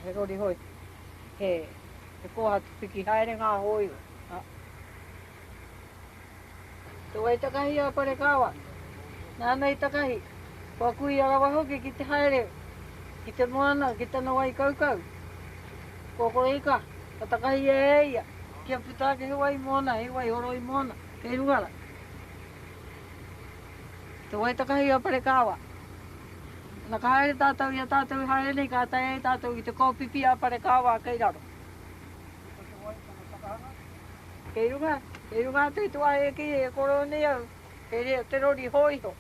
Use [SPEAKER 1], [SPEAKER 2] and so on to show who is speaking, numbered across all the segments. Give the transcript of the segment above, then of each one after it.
[SPEAKER 1] he rori hoi. He koha piki haere ngā hoi. Te wai takahi a pare kawa. Nānei takahi. Kua kui arawa hoki ki te haere. Ki te moana, ki te nawai kaukau. Koko ika. Ka takahi e eia. Kia putake he wai moana, he wai horoi moana. Kei rungara. Te wai takahi a pare kawa. Na ka haere tātou ia tātou haere nei ka tae tātou i te kōpipi a pare kawa kei raro. Kei runga te tua e ki e koro nei au. Kei rea te rori hoiho.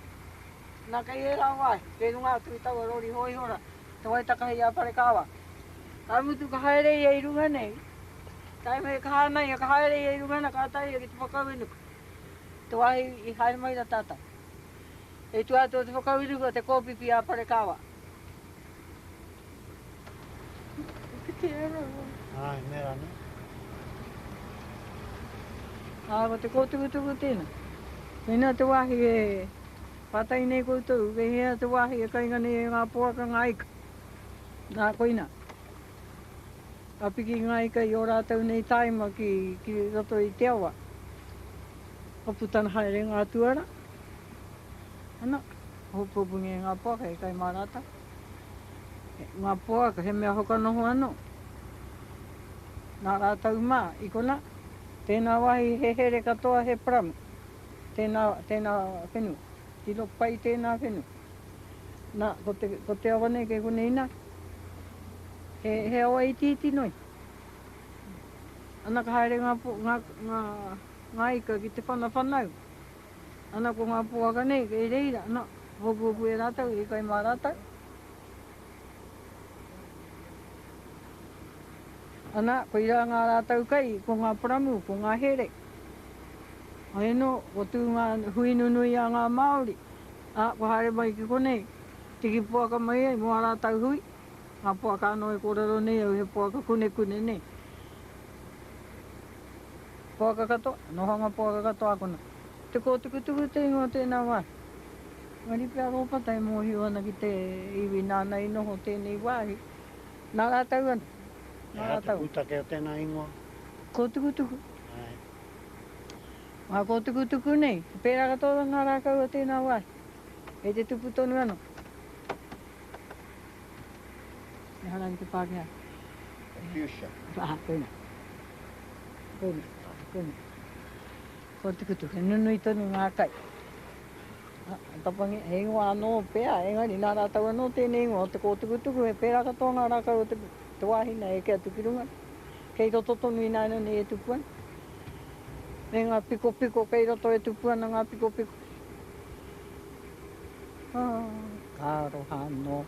[SPEAKER 1] Nā kei e rā wai. Kei runga tu i taua rori hoiho ra. Te wai takahi a pare kawa. Ka mutu ka haere i e runga nei. Tai me ka hānai a ka haere i e runga na ka tae ki te whakauinuku. Te wahi i haere mai ra tātou. E tu ato te whakauinuku a te kōpipi a pare kawa.
[SPEAKER 2] Ai, mera ne.
[SPEAKER 1] Ko te kōtukutuku tēnā. Pēnā te wahi e whatai nei koutou, ke hea te wahi e kainga nei e ngā poaka ngā ika. Nā koina. Ka piki ngā ika i o rātou nei taima ki roto i te awa. Ka putana haere ngā tuara. Ana, hopopungi ngā poaka e kai mā rātou. Ngā poaka he mea hoka noho anō. Nā rātou mā, i kona. Tēnā wahi he here katoa he pramu. Tēnā whenua. Tiro pai tēnā whenua. Nā, ko te awa nei kei kone ina. He awa i titi noi. Ana ka haere ngā ika ki te whanau. Ana ko ngā puaka nei kei reira. Ana, hopu e rātou, i kai mā rātou. Ana, ko ira ngā rātou kai, ko ngā pramu, ko ngā here. Ai no, ko tū ngā huinunui a ngā Māori. Ko haere mai ki konei. Tiki puaka mai ai, mua rātou hui. Ngā puaka anō e kōrero nei au, he puaka kune nei. Puaka katoa, noha ngā puaka katoa kona. Te kōtukutuku te ingoa tēnā wai. Ngari pia ropa tai mōhi ana ki te iwi nānei noho tēnei wāhi. Nā rātou ana.
[SPEAKER 2] Nā te putake o tēnā ingoa.
[SPEAKER 1] Kōtukutuku. Ngā kōtukutuku nei, pērā katoa ngā rākau o tēnā wai. E te tupu tonu anō. E hana ki te Pākehā.
[SPEAKER 2] Fuchsia.
[SPEAKER 1] Koina. Kōtukutuku, he nunui tonu ngā kai. Tapangi, he ingoa anō pēā, engari nā rātau anō tēnei ingoa o te kōtukutuku, he pērā katoa ngā rākau o te wāhina e kia tukirunga. Kei roto tonu i nāina nei e tupuana. Me ngā piko kei roto e tupuana ngā piko. Kāroha no.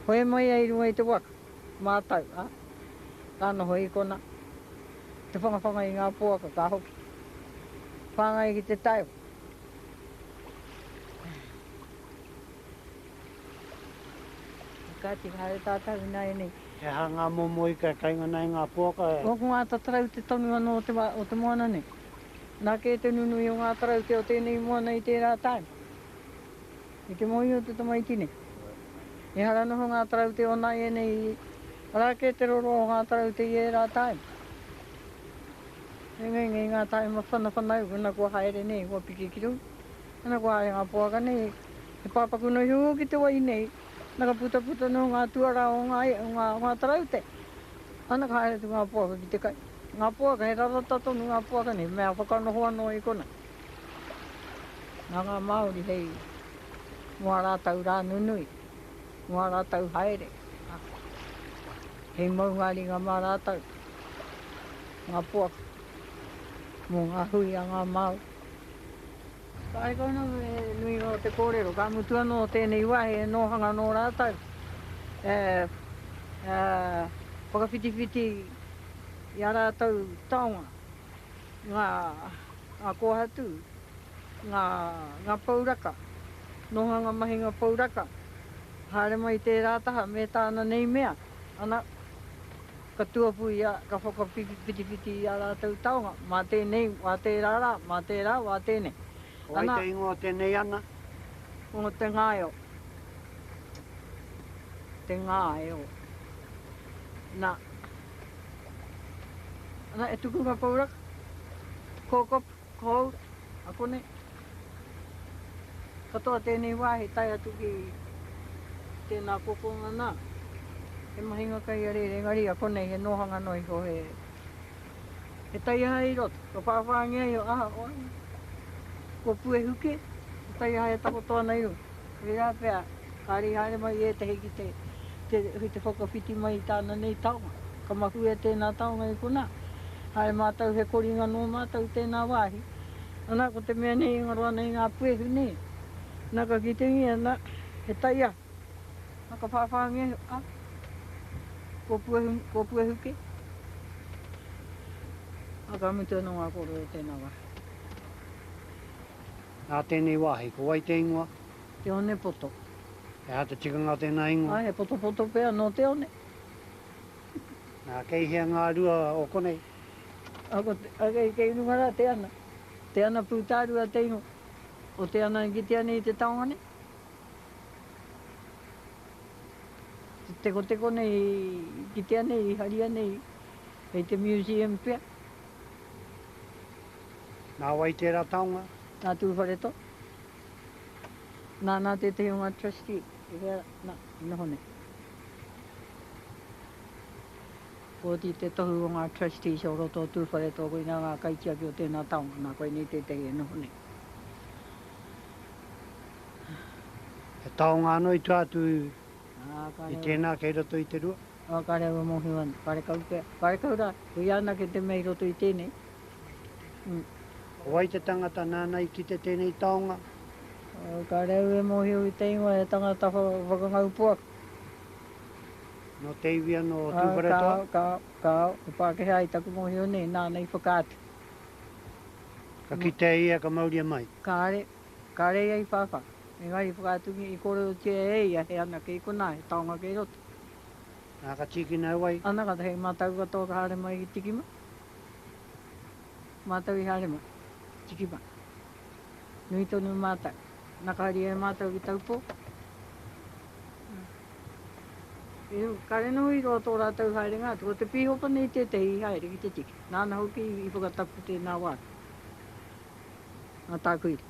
[SPEAKER 1] Hoi mai ai runga i te waka. Mātau, Tāna hoi kona. Te whangawhanga i ngā puaka ka hoki. Whangai ki te taiwa. Kāti haere tātau i nai nei.
[SPEAKER 2] He ha ngā momo i ka kainga nei ngā puaka e.
[SPEAKER 1] O ngā tatarau te tonu anō o te moana nei. Nā ke te nunui o ngā tarau te o tēnei moana i tērā tāi. I te mohi o te tamaiti nei. E hara noho ngā tarau te o nai e nei. Rā ke te roro o ngā tarau te i e rā tāi. E ngai ngā tāi ma whanau, kuna kua haere nei, kua piki kiru. Kuna kua haere ngā puaka nei. He pāpaku noi hu ki te wai nei. Naka puta no ngā tuara o ngā tarau te. Ana ka haere tu ngā puaka ki te kai. Ngā puaka, he rarata tonu ngā puaka nei, mea whakanoho anō i kona. Nā ngā Māori hei, mua rātau rā nunui, mua rātau haere. Hei maungari ngā mā rātau, ngā puaka, mō ngā hui a ngā Māori. Ka ai kauna nui o te kōrero, ka mutu anō tēnei wahi e nōhanga nō rātau. Whakawhitiwhiti i a rātau taonga, ngā kōhatu, ngā pauraka, nōhanga mahi ngā pauraka. Haere mai te rātaha me tāna nei mea. Ana, ka tuapu ia, ka whakawhitiwhiti i a rātau taonga. Mā tēnei, wā tē rāra, mā tē rā, wā tēnei.
[SPEAKER 2] Wai te ingoa tēnei ana?
[SPEAKER 1] O te ngāio. Te ngāio. Na. Na e tuku ka paurak. Kōkop, kou, ako ne. Katoa tēnei wāhi tai atu ki tēnā kokonga nā. E mahinga kai a rere ngari ako nei he nohanga noi ho he. He tai aha i roto, ko whawhangi ai o aha o ai. Ko pue huke, he tai aha e takotoa nei ro. E rā pēr, kāri haere mai e te heki te whakawhiti mai tāna nei taonga. Ka mahu e tēnā taonga i kuna. Hae mātau he koringa no mātau tēnā wāhi. Anā ko te mea nei ingaroa nei ngā puehu nei. Nā ka ki te ngia nā, he tai aha. Nā ka whawhangi ai o ko puehu ke. A ka mutu anō ngā koro e tēnā wāhi.
[SPEAKER 2] Nā tēnei wāhi, ko wai te ingoa?
[SPEAKER 1] Te one poto.
[SPEAKER 2] E hata tikanga tēnā ingoa?
[SPEAKER 1] Ai, he poto pēr no te one.
[SPEAKER 2] Nā kei hea ngā rua o konei?
[SPEAKER 1] Ako kei nungara te ana. Te ana pūtārua te ingo. O te ana ki te ane i te taonga ne. Teko nei, ki te ane i haria nei. Hei te museum pēr.
[SPEAKER 2] Nā wai tērā taonga?
[SPEAKER 1] Nā tūwhareto. Nā te hunga trustee. E hea, noho ne. Ko te tohu o ngā trustees o roto tūwhareto koe nā ngā kaitia ki o tēnā taonga. Nā koe nei te tehe noho ne.
[SPEAKER 2] He taonga anō i tuatu i tēnā kei roto i te rua?
[SPEAKER 1] Ka rewa mohi wana. Parekau pēr. Parekau rā. Kui ana ke te mei roto i tēnei.
[SPEAKER 2] Wai te tangata nānei ki te tēnei taonga?
[SPEAKER 1] Ka rewa e mohi o i te ingoa e tangata whakangau puak.
[SPEAKER 2] No te iwi anō tūwharetoa?
[SPEAKER 1] Kao. E pāke hea i taku mohi o nei. Nānei whakaatu.
[SPEAKER 2] Ka ki te ia ka mauria mai?
[SPEAKER 1] Kāre ai whawha. E ngai whakaatungi i kore o tia e ia he ana kei kona he taonga kei roto.
[SPEAKER 2] Nā ka tiki nau wai?
[SPEAKER 1] Ana kata hei mātau katoa ka haere mai ki tikima. Mātau i haere mai. Tikima. Nui tonu mātau. Nakahari e mātau ki taupō. Kare nui roa tō rātau haere ngā. Ko te pihopa nei te tehi haere ki te tiki. Nāna hoki i whakatapu tēnā wāra. Nā tākuiri.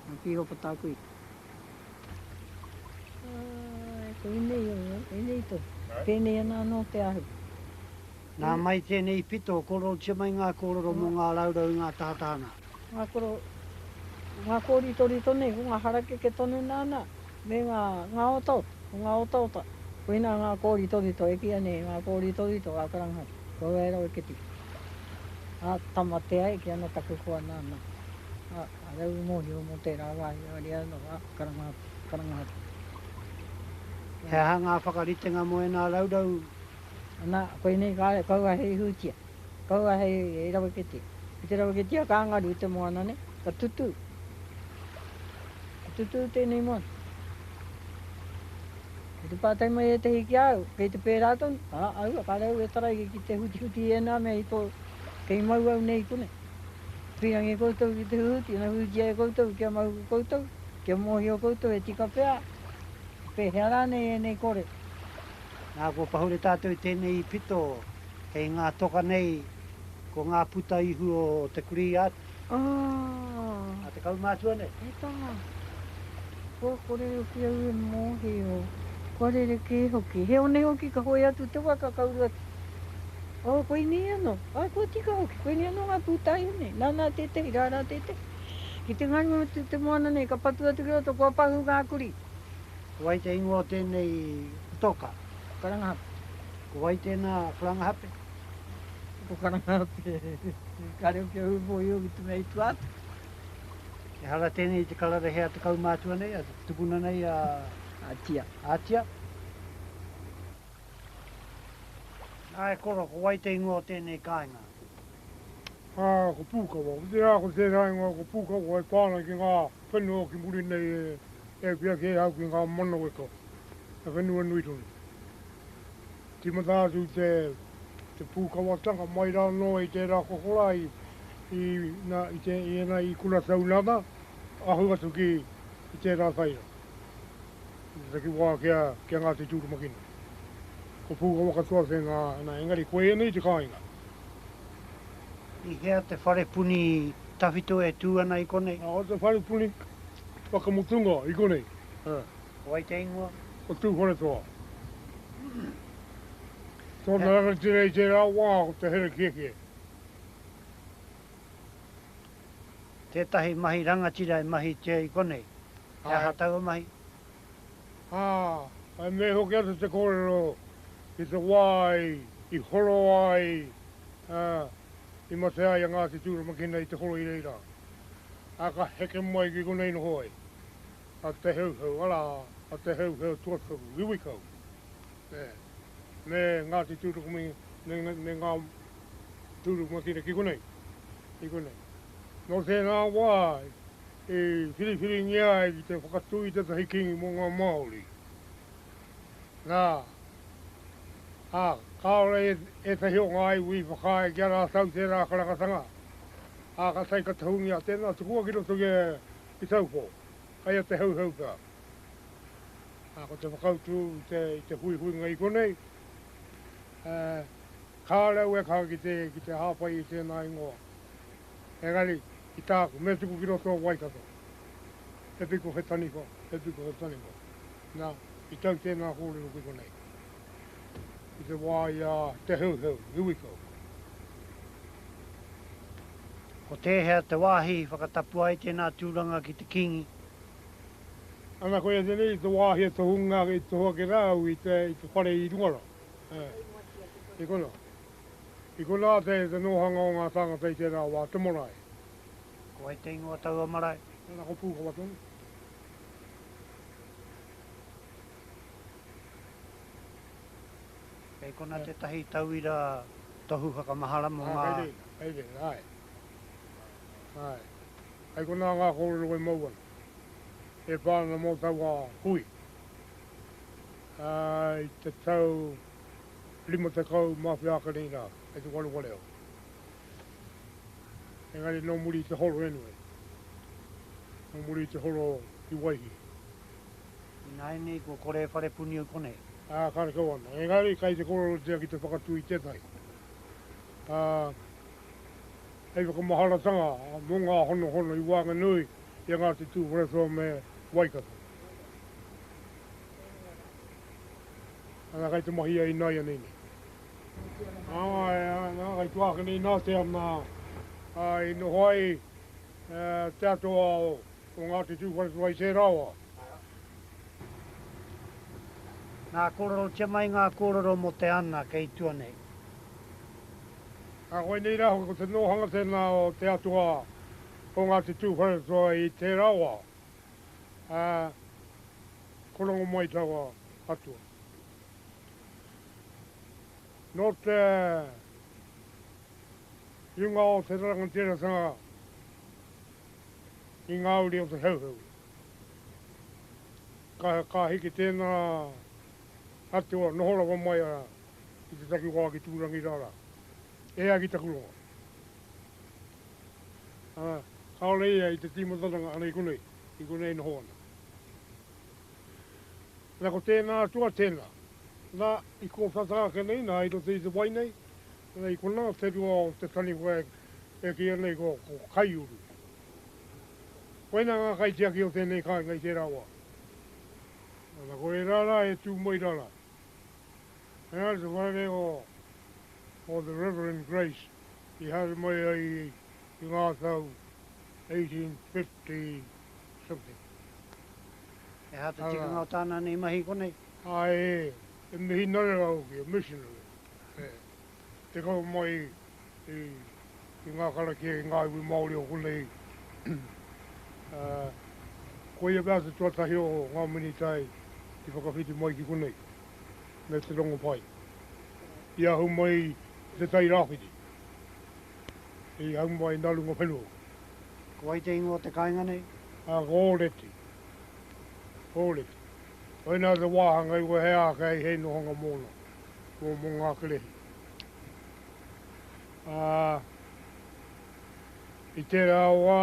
[SPEAKER 1] Nā pihopa tākuiri. Pēnei tō. Pēnei ana anō te ahu.
[SPEAKER 2] Nā mai tēnei pito, koro tia mai ngā kororo mō ngā raurau ngā tātāna.
[SPEAKER 1] Ngā kōri torito nei, ko ngā harake ke tonu nāna. Me ngā otauta. Koina ngā kōri torito, e kia nei ngā kōri torito a karangahari. Ko e rau e ke tiki. A tamatea e kia no taku kua nāna. A rau mohi o mo tērā wāhi, ari anō a karangahari.
[SPEAKER 2] He aha ngā whakaritenga mo e nā raurau?
[SPEAKER 1] Nā, koe nei kaua hei hūtia. Kaua hei e rawaketia. I te rawaketia ka angaru te moana ne. Ka tutu. Ka tutu tēnei moana. E te pātai mai e te hiki au. Kei te pērātonu. Au, ka rau e tarai ki te huti e nā mea i tō. Kei mau au nei kune. Pirangi koutou ki te huti. Nā hutia e koutou. Kia mau koutou. Kia mohi o koutou e tika pēa. Pēhea rā nei e nei kore.
[SPEAKER 2] Nā ko pahure tātou tēnei pito, hei ngā toka nei, ko ngā puta ihu o te kuri atu. A te kaumātua nei?
[SPEAKER 1] E tā. Ko kore o ki au e mohi o. Kore re ke hoki. He one hoki ka hoi atu te waka kauru atu. Koe ni anō. Ko tika hoki. Koe ni anō ngā puta ihu nei. Nānā tete, rārā tete. Ki te ngāngu te moana nei, ka patu atu ki roto, kua pahu ngā kuri.
[SPEAKER 2] Wai te ingoa tēnei toka?
[SPEAKER 1] Karangahape.
[SPEAKER 2] Ko wai tēnā karangahape?
[SPEAKER 1] Ko karangahape. Kare o kia upo i o ki te mei tu atu.
[SPEAKER 2] E hara tēnei te karara hea te kaumātua nei, a tupuna nei a...
[SPEAKER 1] Atia.
[SPEAKER 2] Atia? Nā e koro, ko wai te ingoa tēnei kāinga?
[SPEAKER 3] Ko pūkawa. Te a ko tēnā ingoa ko pūkawa e pāna ki ngā whenua ki muri nei e pia ke au ki ngā mana weka. E whenua nui tonu. Timatātu te pūkawatanga mai rā noa i tērā kokola i kuna saunata, ahu atu ki i tērā whaira. Taki wā kia ngā te tūru makina. ko pūka wakatua se ngā engari koe e nei te kāinga.
[SPEAKER 2] I hea te whare puni tawhito e tū ana i konei.
[SPEAKER 3] O te whare puni wakamutunga i konei.
[SPEAKER 2] Wai te ingoa.
[SPEAKER 3] O tū whare toa. Tōna ranga tirei te rā wā o te here keke.
[SPEAKER 2] Tētahi mahi rangatira e mahi te i konei. Te hatau mahi.
[SPEAKER 3] Ai me hoki atu te kōrero i te wai, i horo ai, i mate ai a Ngāti Tura Makina i te horo i reira. A ka heke mai ki konei no hoi. A te heuheu, ala, a te heuheu tuatau, iwikau. Me Ngāti Tura Makina, ne ngā Tura Makina ki konei. I konei. No tēnā wai, e whiriwhiri ngia i te whakatui te tahi kingi mō ngā Māori. Nā, kāore e te hio ngā iwi whakae kia rā tau te rā karakatanga. Ka tai ka tahungi a tēnā, te kua ki roto i taupō, kai a te hauhau ka. Ko te whakautu i te hui ngai konei. Kāreu e kā ki te hāpai i tēnā ingoa. Engari, i tāku, me tuku ki roto Waikato. He piko he taniko, he piko he taniko. Nā, i tau tēnā kōrero ki konei. I te wai te heuheu, iwiko.
[SPEAKER 2] Ko tēhea te wāhi whakatapu ai tēnā tūranga ki te kingi.
[SPEAKER 3] Ana koe tēnei, te wāhi e te hunga i te hoa ke rau i te whare i rungara. I kono. I kono te nohanga o ngā tangata i te rā wā te morai.
[SPEAKER 2] Ko ai te ingoa tau amarai.
[SPEAKER 3] Ana ko pūka watonu.
[SPEAKER 2] Kei kona te tahi tauira tohu whakamahara mo ngā...
[SPEAKER 3] Heide, ai. Ai kona ngā kōrero e mauan. E pāna mō tau a hui. I te tau 50 mawhiaka nina, e te walu au. Engari no muri te horo anyway. No muri te horo i waihi.
[SPEAKER 2] Nai nei ko kore whare puni o konei.
[SPEAKER 3] Kare kau ana. Engari kai te koro tea ki te whakatui tētai. Hei whakamaharatanga, mō ngā hono i wānga nui, i Ngāti Tūwharetoa me Waikato. Ana kai te mahi ai nai anini. Kai tuaka ni nā te ana, i no hoi te atoa o Ngāti Tūwharetoa i te rawa.
[SPEAKER 2] Ngā kōrero, te mai ngā kōrero mo te ana kei tua nei.
[SPEAKER 3] Koe nei raho ko te nohanga tēnā o te atoa o Ngāti Tūwharetoa i te rawa. Korongo mai taua atua. No te iunga o te rangatira tanga i ngā uri o te heuheu. Ka hiki tēnā atua nohora wa mai i te taki wā ki tūrangi rara. Ea ki takuronga. Kaore ia i te tīmataranga ana i konei no hoana. Nā ko tēnā atua tēnā. Nā i ko whataka nei, nā i rote i te wai nei. Nā i kona te rua o te tani koe e ki anei ko kai uru. Koe nā ngā kai tiaki o tēnei kai ngai te rawa. Nā koe rara e tū mai rara. Nā te whare o the Reverend Grace. I hare mai ai i ngā tau 1850 something.
[SPEAKER 2] E hata tika ngau tāna nei mahi konei.
[SPEAKER 3] Ai e mihi nare au ki, a missionary. Te kau mai i ngā karaki e ngā iwi Māori o konei. Koe e bāsa tuatahi o ngā minitai i whakawhiti mai ki konei. Me te rongo pai. I ahu mai te tai rāwhiti. I ahu mai nārunga whenua.
[SPEAKER 2] Ko ai te ingoa te kāinga nei?
[SPEAKER 3] Kōreti. Kōreti. Oi nā te wāhanga i wa hea kai hei nohanga mōna. Ko mō ngā kerehi. I te rā wā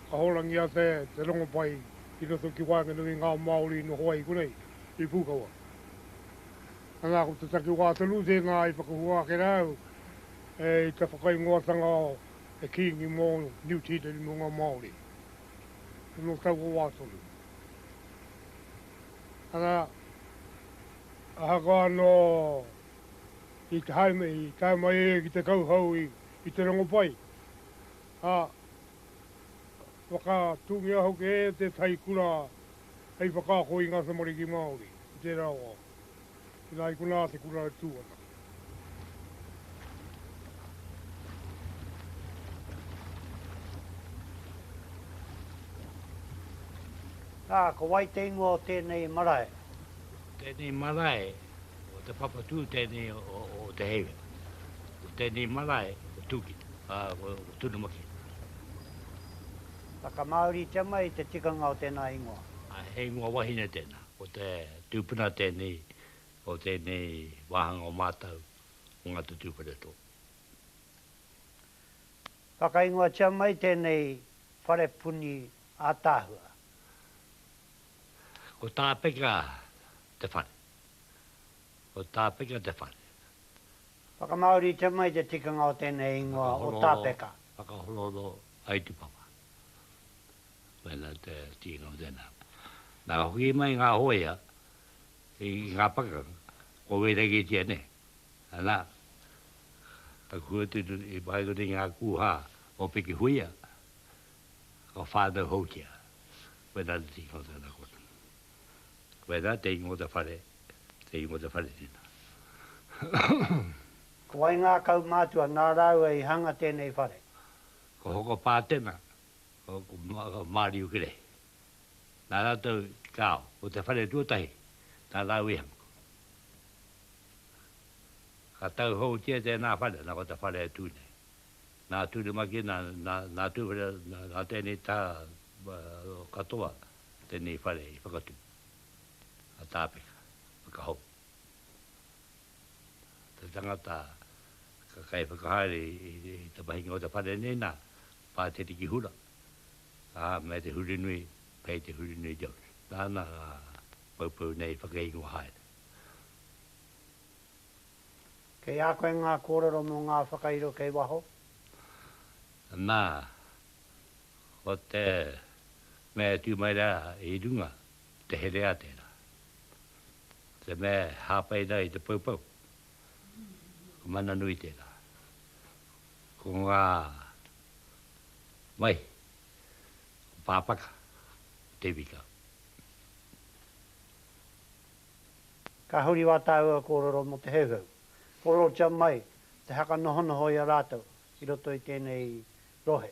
[SPEAKER 3] ka horangi a te rongo pai i roto ki wānga nui ngā Māori no Hawaii konei i Pukawa. Ana ko te taki wā telu tēnā i whakahua ke rau. E te whakaingoatanga o e kingi mō New Zealand mō ngā Māori. No tau o wātolu. Ana, ahaka anō i te haime, i te haima e ki te kauhau i te rongo pai. Waka tūngi aho ke e te tai kura hei whakako i ngā samariki Māori. I te rau. I nā i kuna te kura e tūana.
[SPEAKER 2] Ko wai te ingoa tēnei marae.
[SPEAKER 4] Tēnei marae, o te papatū tēnei o te hewe. O tēnei marae, o tūkita, o tūnumaki.
[SPEAKER 2] Ka Māori te mai te tikanga o tēnā ingoa.
[SPEAKER 4] He ingoa wahine tēnā, o te tūpuna tēnei, o tēnei wahanga o mātau, o ngā tūpuna tō.
[SPEAKER 2] Ka ingoa te mai tēnei whare puni ātāhua.
[SPEAKER 4] O tāpeka te whare. O tāpeka te whare.
[SPEAKER 2] Ka Māori te mai te tikanga o tēnei ingoa o tāpeka.
[SPEAKER 4] Whakahololo ai tu papa. Wena te tinga o tēnā. Nā hui mai ngā hoia, i ngā paka, ko wēregi tia ne. Anā, ka kua tūtu i paikoti ngā kuha o piki huia, ko whānau hautia. Wena te tinga o tēnā kota. Wena te ingo te whare tēnā.
[SPEAKER 2] Ko wai ngā kau mātua nā rau e hanga tēnei whare.
[SPEAKER 4] Ko hoko pātena, ko Māori ukere. Nā rātou kāo, o te whare tuatahi, nā rau i hango. Ka tau hou tia tēnā whare, nā ko te whare e tūne. Nā tūne maki, nā tūwhare, nā tēnei tā katoa, tēnei whare i whakatu. A tāpeka, whakahau. Te tangata, ka kai whakahaere i te mahinga o te whare nena, pā te riki hura. Me te huri nui, pei te huri nui jau. Nāna paupau nei whakaiingo haere.
[SPEAKER 2] Kei a koe ngā kōrero mō ngā whakairo kei waho?
[SPEAKER 4] Nā, o te mea tūmaira i runga, te herea tēnā. Te mea hāpai nā i te paupau. Ko mana nui tēnā. Ko ngā mai, ko pāpaka, te wika.
[SPEAKER 2] Ka huri wā tāua kōrero mo te heuheu. Kōrero tia mai, te haka nohonoho i a rātou, i roto i tēnei rohe.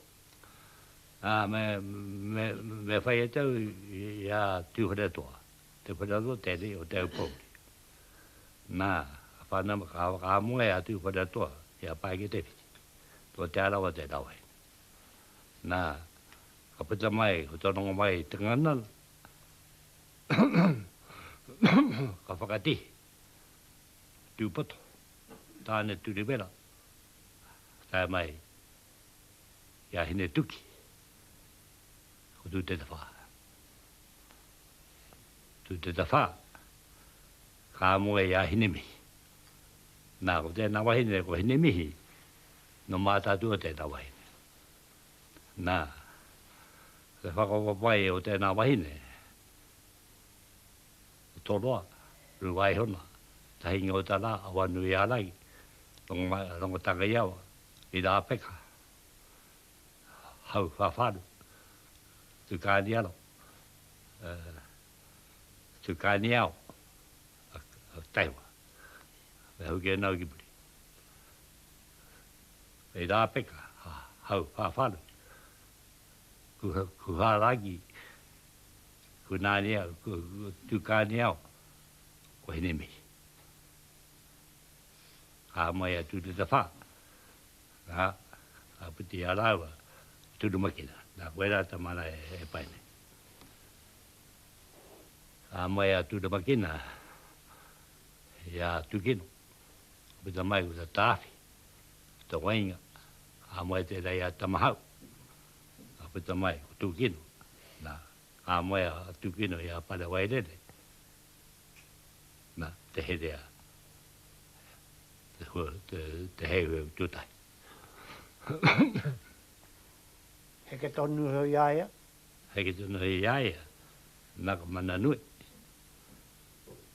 [SPEAKER 4] Me whai e tau i a tūhara toa. Te whanaro tēnei o te aupau. Nā, whanama ka moe a tūhara toa, i a paike te whiti. Tua te arawa te rawai. Nā, ka pita mai, ko tononga mai te ngana. Ka whakati. Tūpato. Tāne tūrewera. Tā mai. Ia hine tuki. Ko tū te wha. Tū te wha. Ka moe ia hine mihi. Nā, ko tēnā wahine ko hine mihi. No mātātua tēnā wahine. Nā, te whakawapai o tēnā wahine. O toroa, ruwai hona. Tahinga o tā rā, awa nui ārai. Rongo tanga iawa, i rā peka. Hau whawharu. Tu kāni aro. Tu kāni au. Taiwa. Me hau kia nau ki puri. I rā peka. Hau whawharu. Ku hāraki. Ku nāni au. Tu kāni au. Ko hine mihi. A mai a tūte te wha. Nā, a puti a rāua, tūru makina. Nā, wera ta mana e paine. A mai a tūru makina, ia tūkino. Puta mai ku ta tāwhi, ta wainga. A mai te rei a tamahau. A puta mai ku tūkino. Nā, a mai a tūkino ia pare wairere. Nā, te herea te hei hei tutai.
[SPEAKER 2] Heke tonu hoi aia.
[SPEAKER 4] Hei tonu hei aia, naka mana nui.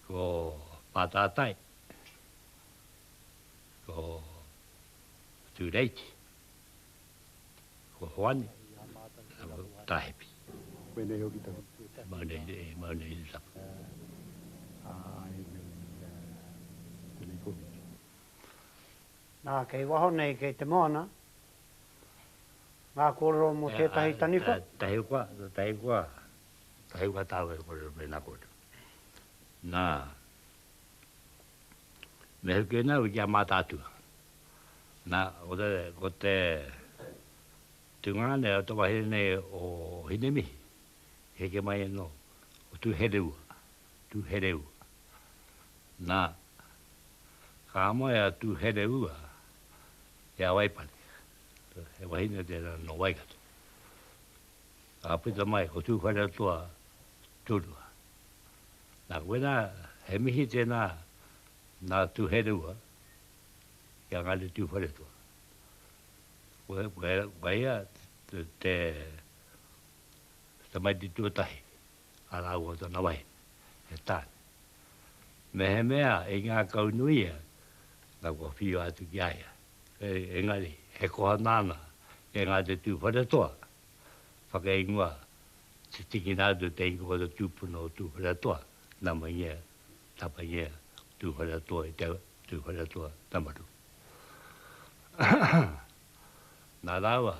[SPEAKER 4] Ko pātātai. Ko tūreiti. Ko hoani. Tahepi.
[SPEAKER 3] Menei hoki taku.
[SPEAKER 4] Maunei sapu.
[SPEAKER 2] Nā kei waho nei kei te moana. Ngā kōrero mo tētahi taniwha.
[SPEAKER 4] Tahi kua tāwe kore me nā kore. Nā, me huke nā uki a mātātua. Nā, o te tungane o tawa hene o hinemihi. Heke mai no, o tu hereua. Nā, ka amoe a tu hereua, e a waipane. E wahine te no waikato. A pita mai, ko tu whare toa turua. Nā wena, he mihi tēnā, nā tu hereua, kia ngāle tu whare toa. Waia te mai ti tuatahi, a rā ua tōna wai, he tāne. Me he mea, e ngā kaunuia, nā kua whio atu ki aia. Engari, he koha nāna, e ngā te tū wharetoa. Whakaingua, te tiki nātu te ingo te tūpuna o tū wharetoa. Nā maingia, tapa ingia, tū wharetoa i te tū wharetoa tamaru. Nā rāwa,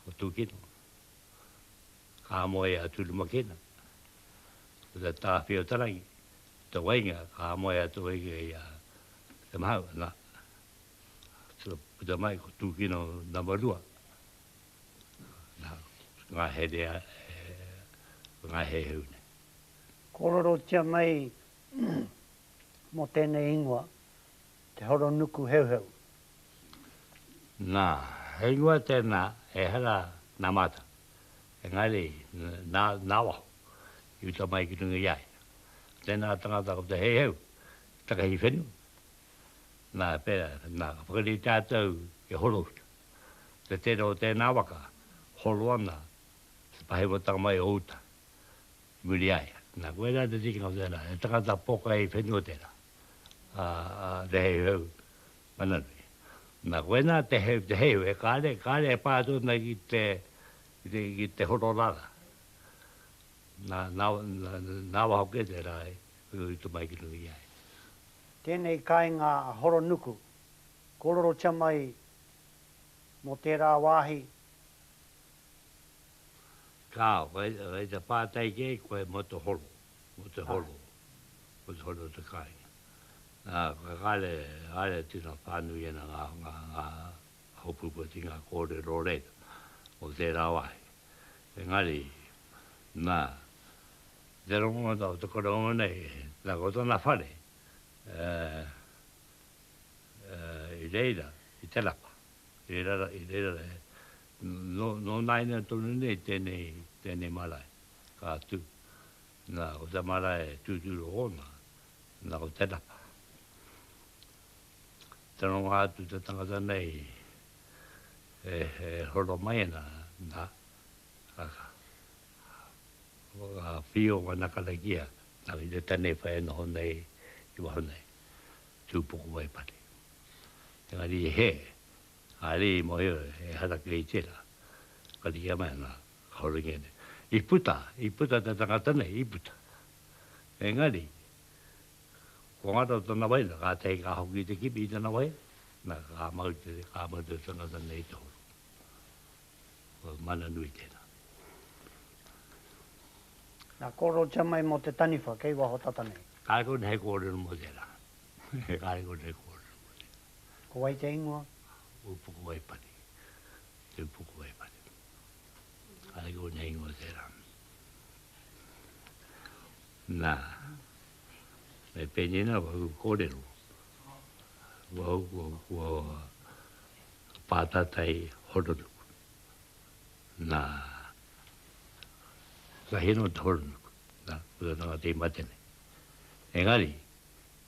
[SPEAKER 4] o tūkino, ka moe a tūrumakena. Te tāwhio tarangi, te wainga, ka moe a te wainga i a te mahau, nā. Puta mai ko tūkino namarua. Ngā herea, ngā he heune.
[SPEAKER 2] Kōrero tia mai mo tēnei ingoa, te horo nuku heuheu.
[SPEAKER 4] Nā, he ingoa tēnā, e hara nā mata. E ngāre, nā waho, i uta mai ki runga iai. Tēnā tangata ko te hei heu, takahi whenua. Nā pera, nā whakari tātou e horo. Te tēra o tēnā waka, horo ana, se pahe mo tanga mai o uta, muri aia. Nā koe rā te tiki ngau tēnā, e tangata poka e whenua tēnā, te hei heu, mananui. Nā koe nā te hei heu, e kāre e pātuna ki te horo rara. Nā waho ke te rā e, uta mai ki runga iai.
[SPEAKER 2] Tēnei kāinga horo nuku, kōrero tia mai mo tērā wāhi.
[SPEAKER 4] Kā, wai te pātai ke, koe mo te holo, mo te holo te kāinga. Nā, kāre tina whānui ena ngā hopupoti ngā kōrero reita, o tērā wāhi. Engari, nā, te rongo tau, te korongo nei, nā kotona whare, i reira, i telapa. I reira, no naina tonu nei tēnei marae, ka tū. Nā, o te marae tūturu ona, nā o telapa. Te rongo atu te tangata nei, horo mai nā, ka whio wanakalakia, nā i te tēnei whae noho nei, i waho nei, tūpuku wai pari. Engari e he, ari i mohe e haraka i tira, kari ia mai nā, kaurangene. I puta te tangata nei, i puta. Engari, ko ngata o tana waina, ka tei ka hoki te kipi i tana waina, nā ka mau te tangata nei te horo. Ko mana nui tēnā.
[SPEAKER 2] Nā kōrero tia mai mo te taniwha, kei waho tata nei.
[SPEAKER 4] Kāre ko nei kōrero mo tērā. Kāre ko nei kōrero mo tērā.
[SPEAKER 2] Ko wai te ingoa?
[SPEAKER 4] Upuku wai pari. Te upuku wai pari. Kāre ko nei mo tērā. Nā. Me penina wahu kōrero. Wahu pātatai horonuku. Nā. Ka hino te horonuku. Nā. Kura tanga te matene. Engari,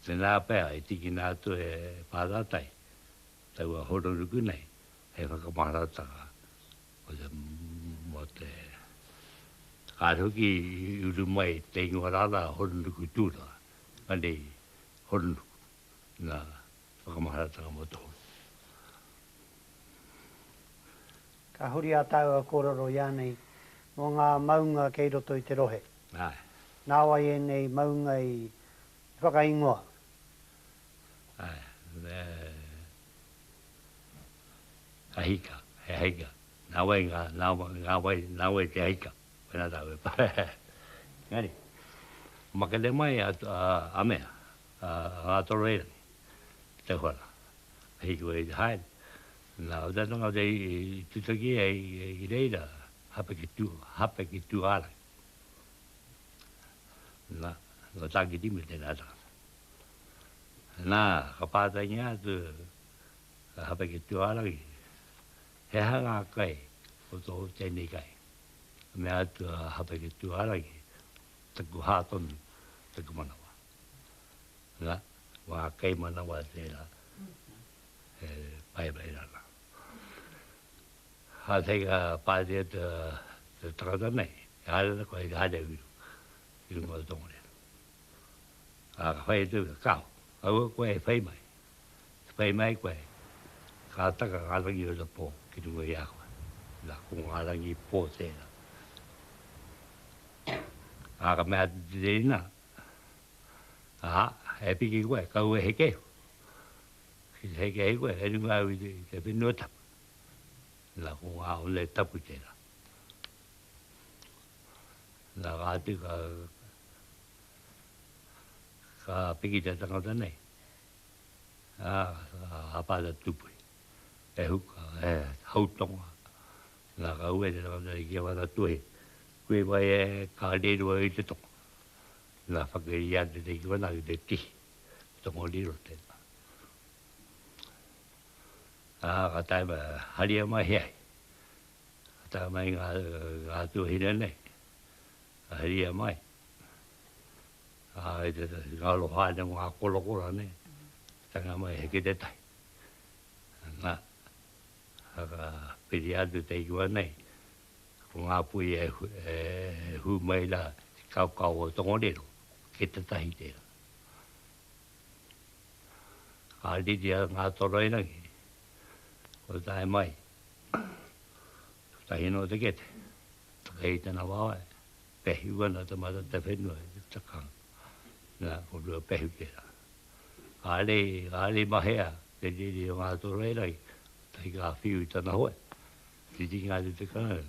[SPEAKER 4] te nā pēa i tiki nā tu e pātātai, tau a hororuku nei, he whakamaratanga, o te mo te kāruki uru mai te ingoa rāra hororuku tūra, anei hororuku, nā whakamaratanga mo tō.
[SPEAKER 2] Ka huri a tau a kororo ianei, mō ngā maunga kei roto i te rohe.
[SPEAKER 4] Ai.
[SPEAKER 2] Nā wai e nei maunga i whakaingoa.
[SPEAKER 4] Ai. Ahika, he hika. Nā wai te hika. Wena tau e pa. Ngani. Makele mai a mea, a toro e te hora. Hiko e te haere. Nā o tātonga o te tutaki i reira, hape ki tu ara. Nā, o tāki timi te nā tāka. Nā, ka pātai ngā tu hape ki tu ara ki, he hanga kai, o tō tēnei kai. Mea tu hape ki tu ara ki, taku hātonu, taku manawa. Nā, wā kai manawa tēnā, pai rana. Ha te ka pātea te takata nei, e hare koe i hare uru, i runga o tongore. A ka whai tu ka kao, aua koe e whai mai koe, ka taka ngarangi o te pō, ki runga i ako, la ko ngarangi pō tēnā. A ka mea te rina, e piki koe, ka ue he kehu. Ki he kehu koe, e runga au i te whenua tapu. La ko ngā o le tapu tēnā. La ka atu ka piki te tangata nei. Hapata tupui. E huka, e hautonga. La ka ue te tangata i kia wata tue. Kue mai e ka rerua i te tonga. La whakeri ate te kiwana i te tihi. Tonga riro tēnā. Ka taima haria mai heai. Ka taima mai ngā tuahina nei. Ka haria mai. Ngā lohane ngā kolokora nei. Tanga mai heke te tai. Nā. Ka piri atu te ikiwa nei. Ko ngā pui e hu mai la kau o tongorero. Ke te tahi tēra. Ka ritia ngā toroinangi. O tae mai, tae no te kete, takei tana wae, pehi wana te mata te whenua, te takang, nā, ko rua pehi tera. Kāre mahea, te riri o ngā toro erai, tahi kā whiu i tana hoe, ki ti ngā te kanga,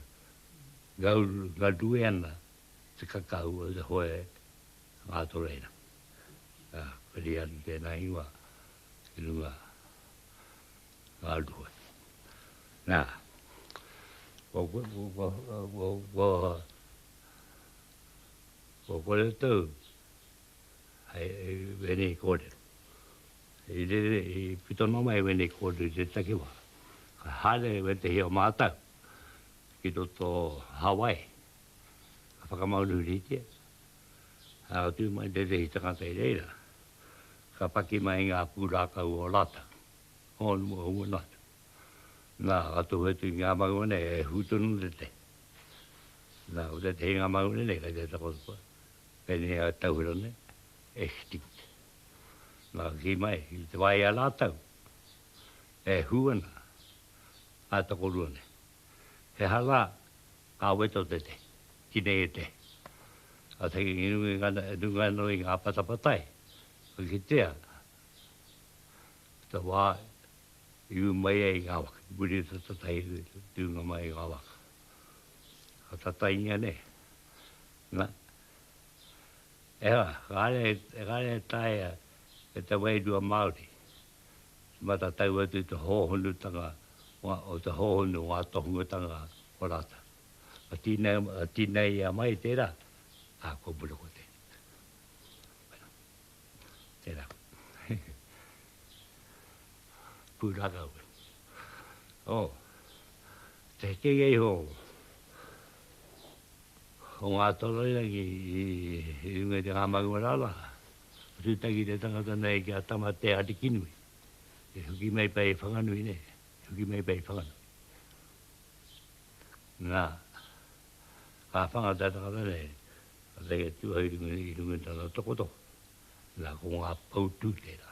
[SPEAKER 4] ngā rue ana, te kakau o te hoe, ngā toro erai. Kari anu tēnā ingoa, ki runga, ngā rue. Nā, ko kore tau, hei wene kore. I pitono mai wene kore te takiwa. Ka hale we te heo mātau, ki toto Hawaii. Ka whakamaunu ritia. Hau tū mai te tehi tangata i reira. Ka paki mai ngā pūrākau o lata. Honu mua nata. Nā, atu hetu ngā maungane e hūtunu te te. Nā, o te te ngā maungane ne, kai te takotua. Pene a tauhirone, extinct. Nā, ki mai, i te wai a lātau. E huana, a takoruane. He hala, ka weto te te, kine e te. A te nunga no i ngā patapatai. O ki tea, te wā, iu mai e ngā waka. Muri te tatai tūnga mai ngā waka. Ka tatai inga ne. Nā. Ewa, kāre taia e te wairua Māori. Mata tau atu te hōhonutanga o te hōhonu ngā tohungatanga o rata. A tīnei a mai tērā, a ko buroko te. Tērā. Pūraka ue. Te kei ho. O ngā toroina ki runga te ngā maungarala. Rutagi te tangata nei ki a tamate ati kinui. E huki mai pai whanganui ne. Huki mai pai whanganui. Nā, ka whangata tangata nei. A teke tua i runga tana tokoto. Nā ko ngā pautu tera.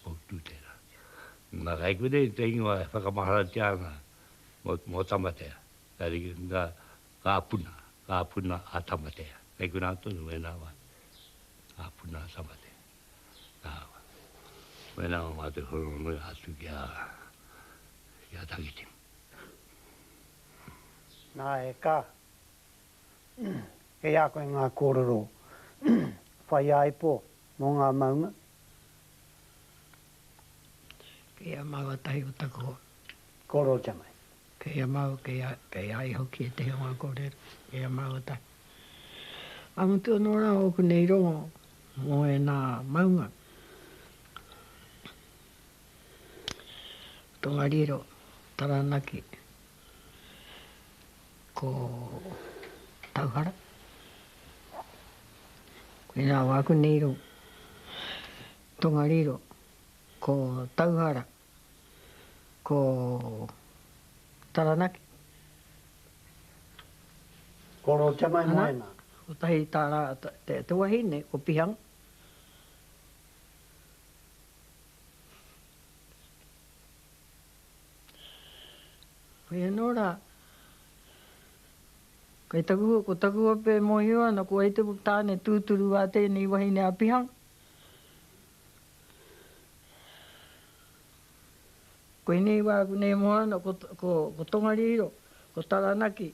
[SPEAKER 4] Pautu tera. Nā kai kune te ingoa whakamahara tianga mo tamatea. Tari ngā puna. Ngā puna a tamatea. Kai kuna tonu e nā wai. Ngā puna a tamatea. Wena o mate horo nui atu kia tangiti.
[SPEAKER 2] Nā e ka. E a koe ngā kōrero. Whai ai po mō ngā maunga.
[SPEAKER 1] Kia mau tahi o tako.
[SPEAKER 2] Kōrero tamai.
[SPEAKER 1] Kia mau, kia ai hoki e te honga kōrero. Kia mau tahi. Amutu anora o kunei rongo. Mō e nā maunga. Tongariro, Taranaki, ko Tauhara. Koe nā wāku neiro, Tongariro, ko Tauhara, ko Taranaki.
[SPEAKER 2] Kōrero tamai mai nā.
[SPEAKER 1] O tahi tāra, te wahine, ko Pihang. Koe anora, ko takua pe mohi ana, ko ei te tāne tūturu a tēnei wahine a Pihang. Koe nei wāku nei moana, ko Tongariro, ko Taranaki,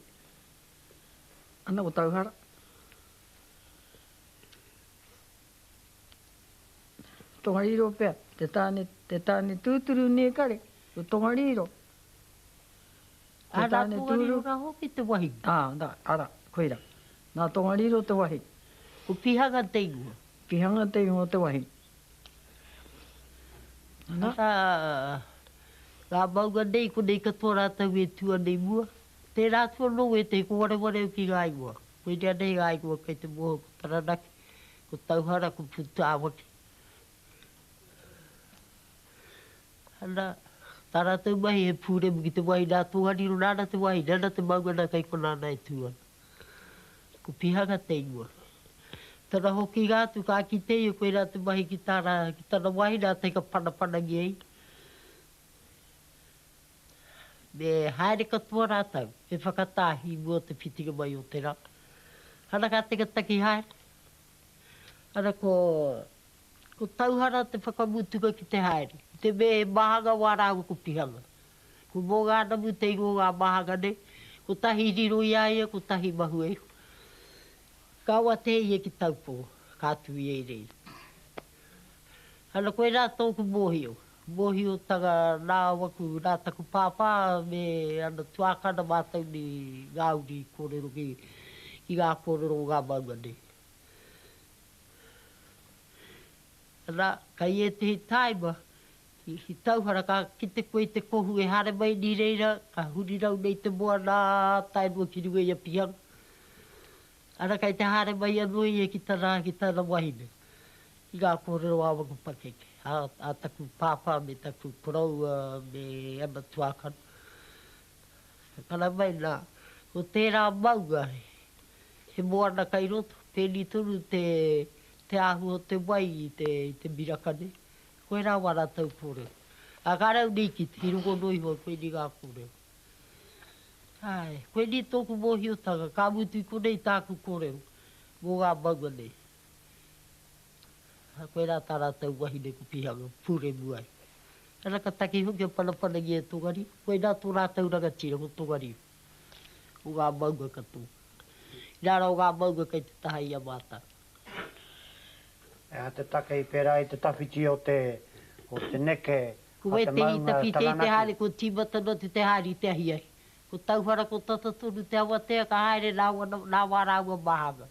[SPEAKER 1] ana ko Tauhara. Tongariro pea, te tāne tūturu ne kare, ko Tongariro.
[SPEAKER 5] Ara Tongariro ra hoki te wahi.
[SPEAKER 1] Ara, koeira. Nā Tongariro te wahi.
[SPEAKER 5] Ko Pihanga te ingoa.
[SPEAKER 1] Pihanga te ingoa te wahi.
[SPEAKER 5] Ara, ngā maunga nei ko nei katoa rātau e tua nei mua. Te rātua no e te ko ware ki ngā ingoa. Koe rea nei ngā ingoa kei te moho ko Taranaki, ko Tauhara, ko Putāwati. Ana, tā rātou mahi e pūremu ki te wahi nā Tongariro nāna te wahi, nāna te maunga nā kai kona nai tuana. Ko Pihanga te ingoa. Tana hoki ngātu kā ki te i koe nā te mahi ki tāna wahi nā teika panapana ngi ei. Me haere katoa rātau, e whakatāhi mua te pitinga mai o te rā. Hana kā te taki haere. Hana ko Tauhara te whakamutuka ki te haere. Te me mahanga wārāua ko Pihanga. Ko mō ngā namu te ingo ngā mahanga ne, ko tahi riro ia ia, ko tahi mahu e. Kawa te ia ki taupo, kātui e rei. Hana koe rā tōku mōhio. Mōhio tanga nā waku nā taku pāpā me ana tuakana mātau ni ngāuri kōrero ki ngā kōrero ngā maunga ne. Hana, kai e te taima, Hi Tauhara ka ki te koe te kohu e hare mai ni reira, ka huri rau nei te moa nā tainua ki runga ia Pihanga. Ana kai te hare mai anoi e ki tāna wahine. I ngā kōrero āwaku pakeke. A taku pāpā me taku poraua me ana tuakana. Kana mai nā, ko tērā maunga he moana kai roto. Pēni tonu te āhua te wai i te mirakane. Koe rā wara tau kōreo. A kā rau ni ki te hirongo noi hoa koe ni ngā kōreo. Ai, koe ni tōku mōhiotanga, kā mutu i konei tāku kōreo. Mō ngā maunga nei. Koe rā tā rātau wahine ko Pihanga, pūre muai. Ana ka taki hoki a panapana ngi e Tongari. Koe nā tō rātau rangatira ko Tongari. O ngā maunga katoa. Nāra o ngā maunga kei te taha ia mātā.
[SPEAKER 2] E te taka i pērā i te tawhiti o te neke.
[SPEAKER 5] Ko e te i tawhiti i te haere, ko tīmata no te haere i te ahi ai. Ko Tauhara ko tatatonu te awatea ka haere nā wārāua mahanga.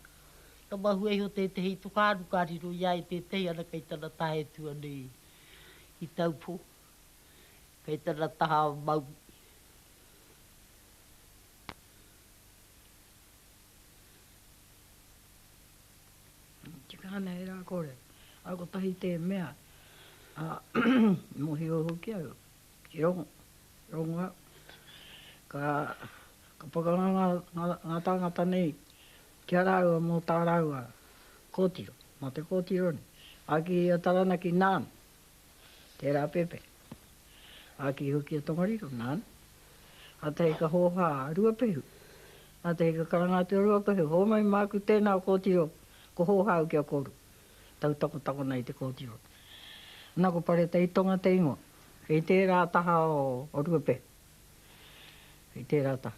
[SPEAKER 5] Ka mahu e ho te hei tukānu kāriro ia i te tei ana kei tana tahe tua nei i taupo. Kei tana taha mau.
[SPEAKER 1] Tika ana e rā kore. Ako tahi te mea. Mohi o hoki au. Ki rongo. Rongo au. Ka pakanga ngā tangata nei. Kia rāua mō tā rāua kōtiro. Mā te kōtiro ni. Aki a taranaki nāna. Tērā pepe. Aki hoki a tongariro nāna. A te ka hōhā ruapehu. A te ka karangātua ruapehu. Hō mai māku tēnā kōtiro. Ko hōhā ki a kōru. Tau tako nei te kōtiro. Nā ko pare te itonga te ingoa. Kei tērā taha o ruapehu. Kei tērā taha.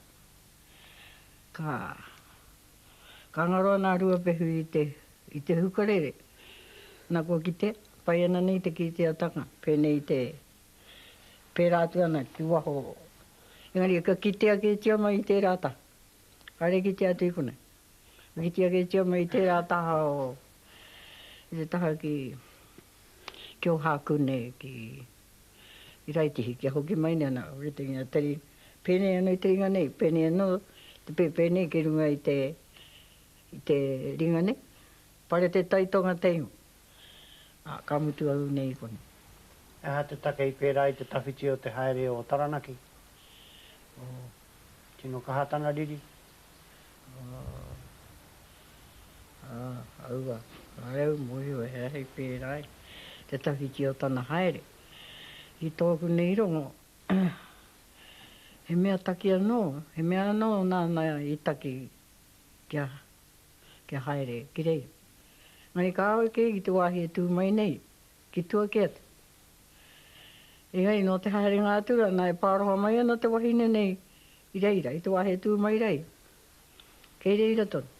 [SPEAKER 1] Ka ngaroa nā ruapehu i te hukarere. Nā ko ki te, pai ana nei te ki te atanga. Pēnei te pērātu ana ki waho. Engari, ka ki te ake tia mai i te rāta. Kare ki te atu ikonei. Ki te ake tia mai i te rāta o... I te taha ki o hākune ki i raitihi ki a hoki mai ni ana. Uritinga teri. Pēnei ana i te ringa nei. Pēnei ana te pēnei ki runga i te ringa nei. Pare te taitonga te ingo. Ka mutu au nei kone.
[SPEAKER 2] E ha te take i pērā i te tawhiti o te haere o Taranaki. Tino kahatana riri.
[SPEAKER 1] Aua. Areu mohi o hei pērā i. Te tawhiti o tana haere. I tōku nei rongo. He mea taki anō. He mea anō nāna i taki kia haere ki rei. Ngai ka awe ke i te wahi e tū mai nei, ki tua ke atu. E ngai no te haere ngā tura, nā e pāroha mai ana te wahine nei i reira, i te wahi e tū mai rei. Kei reira tonu.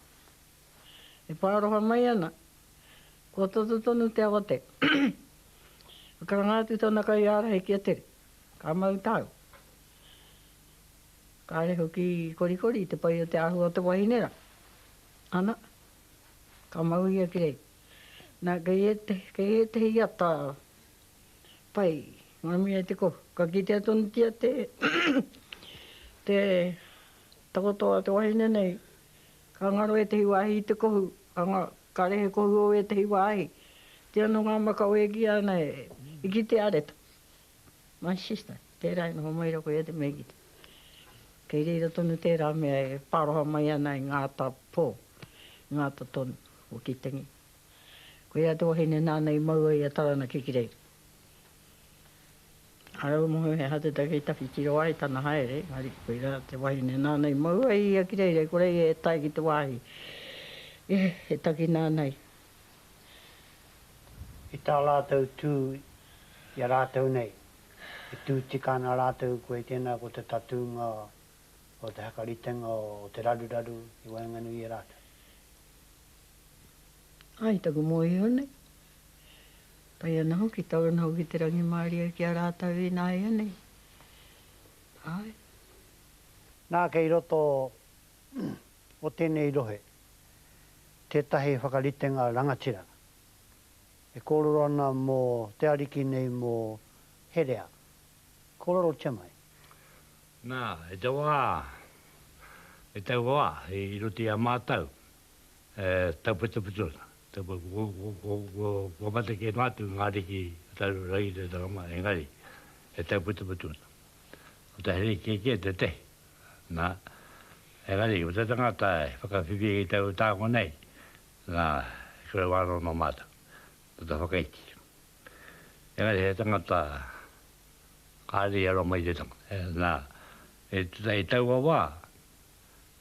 [SPEAKER 1] E pāroha mai ana, kua toto tonu te awate. Ka ngā tu tona kai ārahe ki a tere, ka mau tāu. Ka reho ki korikori te pai o te ahua te wahinera. Ana, ka mau ia ki rei. Nā kei e te hiata pai, ngami e te ko. Ka ki te atonu tia te takotoa te wahine nei. Ka ngaro e te hiwahi i te kohu. Ka rehe kohu o e te hiwahi. Te anu ngā maka o e ki ana i ki te areta. My sister, tērā ino homaira ko e te me ki te. Kei reira tonu tērā mea e paroha mai ana i ngāta pō. Ngāta tonu o ki tengi. Ko ea te wahine nāna i maua i a Taranaki ki rei. Arau moho he hate take i tawhiti roa i tana haere. Ngari ko ea te wahine nāna i maua i a ki rei. Ko rei e tai ki te wahi. E taki nāna i.
[SPEAKER 2] I tā rātou tū i a rātou nei. I tū tikana rātou koe tēnā ko te tatunga o te hakaritenga o te raruraru i wainganu i a rātou.
[SPEAKER 1] Ai, taku mohi hone. Pai ana hoki, tau ana hoki te rangi māria ki a rātau i nā i ane. Ai.
[SPEAKER 2] Nā kei roto o tēnei rohe, tētahi whakaritenga rangatira. E kōrero ana mō te ariki nei mō herea. Kōrero tia mai?
[SPEAKER 4] Nā, e te wā. E te wā, i ruti a mātau. Tau putu. Ko mate ke mātu ngā riki taru rai te tarama engari. E tau putu. O te heri ke te. Nā, engari, o te tangata e whakawhiwi i tau tāko nei. Nā, kore wāno no mātau. Tata whakaiti. Engari, he tangata kāri aro mai te tanga. Nā, e tau a wā.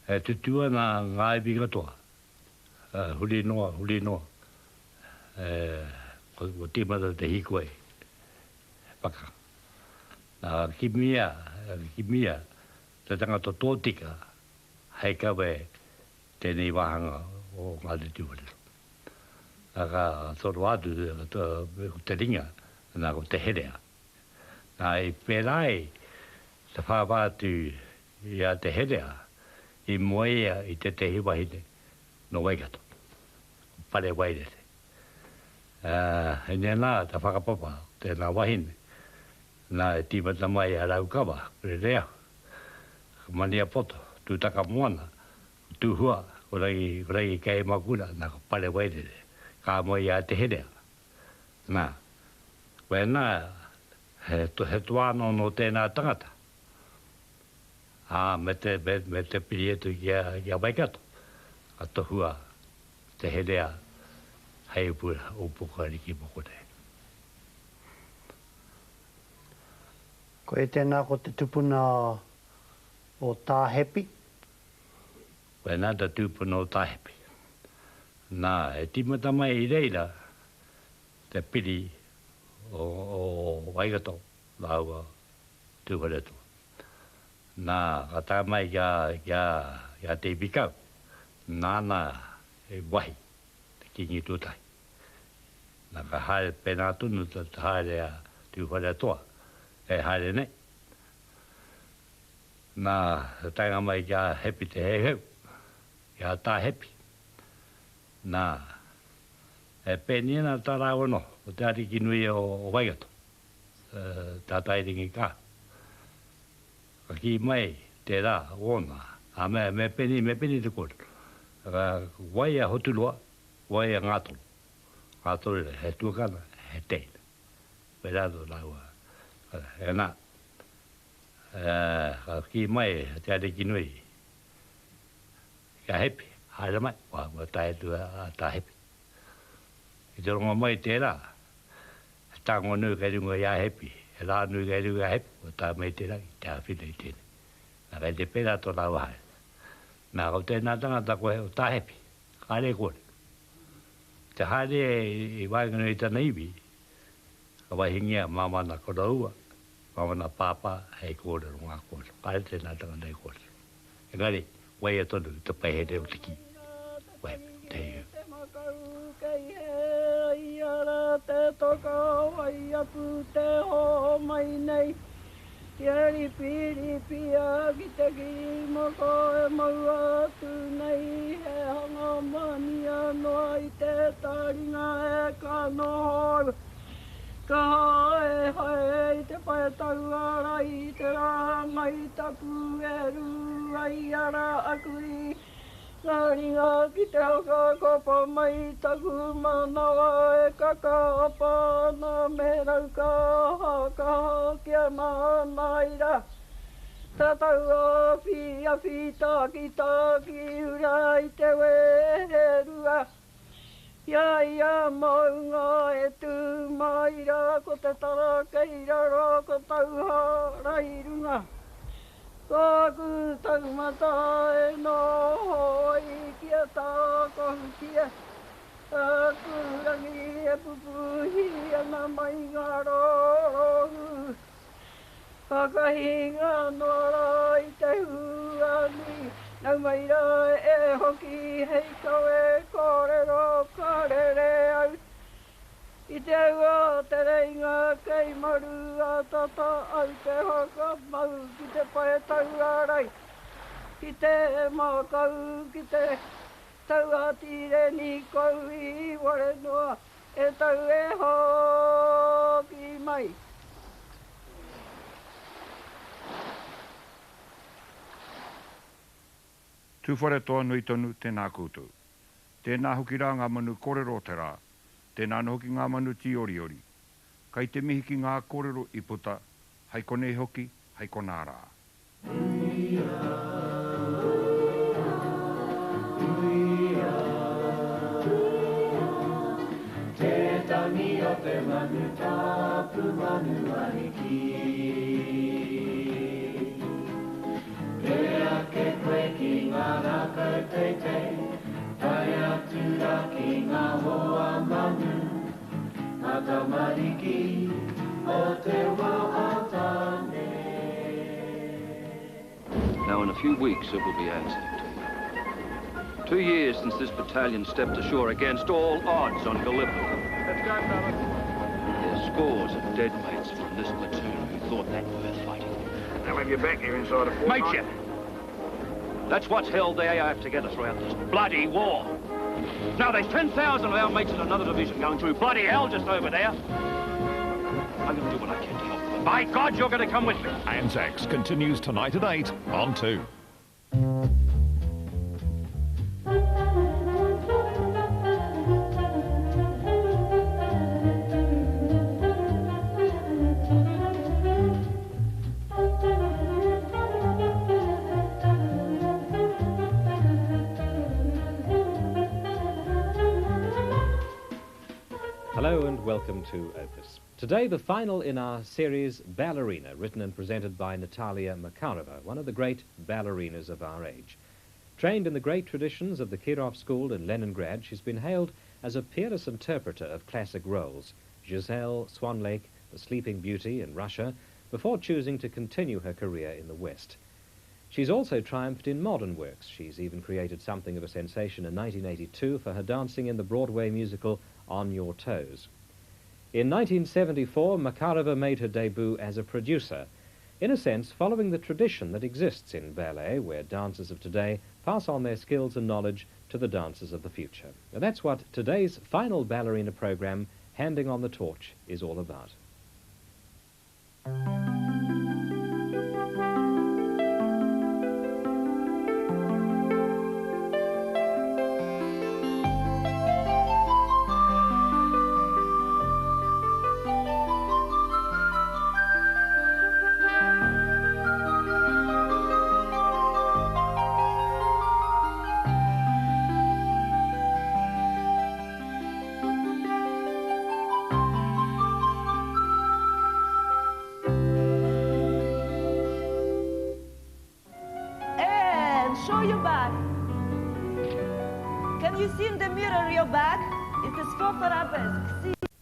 [SPEAKER 4] E tutua nā ngā iwi katoa. Huri noa. Ko tīmata te hikoe. Paka. Nā ki mia, te tangata tōtika, hei kawe tēnei wāhanga o ngā te tūhorero. Nā ka tōru atu te ringa, nā ko te herea. Nā i pērai, te whāpātu i a te herea, i moea i te hiwahine, no waikato. Pare wairete. Hene nā, ta whakapapa, tēnā wahine. Nā e tīmata mai a raukawa, kore rea. Mania poto, tūtaka moana, tūhua, ko rei kei makuna, nā ko pare wairete. Kā moi a te herea. Nā, koe nā, he tuano no tēnā tangata. Me te piri etu kia Waikato. A tohua te herea hei upukari ki mokore.
[SPEAKER 2] Ko e tēnā ko te tupuna o Tāhepi?
[SPEAKER 4] Koe nā ta tupuna o Tāhepi. Nā, e timata mai I reira te piri o Waikato, laua tūharetu. Nā, ka tā mai kia te pikau. Nāna e wahi, te kingi tūtai. Nā ka haere pēnā tunu ta haere a tūwhare toa, e haere nei. Nā, tainga mai kia hepi te heheu, kia tā hepi. Nā, e pēnina tā rāua no, o te ariki nui o Waikato, tā tairingi kā. Ka ki mai te rā, ona, a me peni te kore. Wai a hotulua, wai a ngātoro. Ngātoro he tuakana, he teina. Pērādo rāua. E nā, ka ki mai te ariki nui, kia hepi, haere mai, wa tae tu a tā hepi. I te ronga mai tērā, tā ngonu kai runga ia hepi, e rā nui kai runga hepi, wa tā mai tērā, te awhina I tēne. Nā kai te pērā tō rāua hae. Nā kau tēnā tangata koe o tā hepi, kāre kore. Te haere I wainganu I tana iwi, ka waihingia mamana koraua, mamana pāpā, hei kore runga kore. Kāre tēnā tangata I kore. E kare, wai a tonu, te paihere o te ki. Wai, te hiu.
[SPEAKER 1] Te toka wai apu te ho mai nei. Tiari piri pia ki te ki moko e maua atu nei. He hanga mani anoa I te taringa e ka noho. Ka hae hae I te paetau ara I te ranga I tapu e ruai ara akuri. Ngāringa ki te haka kopa mai taku manawa e kakaapa nā me rauka haka kia manaira. Tatau a whia tāki ura I te weherua. Ia maunga e tū maira ko te tara keirara ko tauha rairunga. Ko taumata e no hoi kia tā kohu kia. Kurangi e pupuhi ana mai ngā rohu. Whakahinga nora I te huani. Nau maira e hoki hei kau e kōrero karere au. I te ua te reinga kei maru a tata au te haka mau ki te pae tau arai. Ki te mākau ki te tau atire ni kou I ware noa e tau e hoki mai.
[SPEAKER 6] Tūwhare toa nui tonu tēnā koutou. Tēnā hoki rā ngā manu kōrero te rā. Tēnā no hoki ngā manu ti ori ori. Kai te mihi ki ngā kōrero I puta, hei konei hoki, hei kona rā.
[SPEAKER 7] Te tangi o te manu tapu manu aniki. Rea ke koe ki ngā rākau teitei, tai atu rā ki ngā hoa manu, mata mariki o te wā atane.
[SPEAKER 8] Now in a few weeks it will be Anzac Day. 2 years since this battalion stepped ashore against all odds on Gallipoli.
[SPEAKER 3] Let's go, fellas.
[SPEAKER 8] There are scores of dead mates from this platoon who thought that worth fighting.
[SPEAKER 3] Now when you're back here inside a fortnight...
[SPEAKER 8] Mateship! That's what's held the AIF together throughout this bloody war. Now there's 10,000 of our mates in another division going through bloody hell just over there. I'm going to do what I can to help them. By God, you're going to come with me.
[SPEAKER 9] Anzacs continues tonight at 8 on 2.
[SPEAKER 10] welcome to Opus. Today, the final in our series, Ballerina, written and presented by Natalia Makarova, one of the great ballerinas of our age. Trained in the great traditions of the Kirov School in Leningrad, she's been hailed as a peerless interpreter of classic roles, Giselle, Swan Lake, The Sleeping Beauty in Russia, before choosing to continue her career in the West. She's also triumphed in modern works. She's even created something of a sensation in 1982 for her dancing in the Broadway musical On Your Toes. In 1974, Makarova made her debut as a producer, in a sense following the tradition that exists in ballet, where dancers of today pass on their skills and knowledge to the dancers of the future. Now, that's what today's final ballerina program, Handing on the Torch, is all about.
[SPEAKER 11] Show your back. Can you see in the mirror your back? It is for arabesque. See?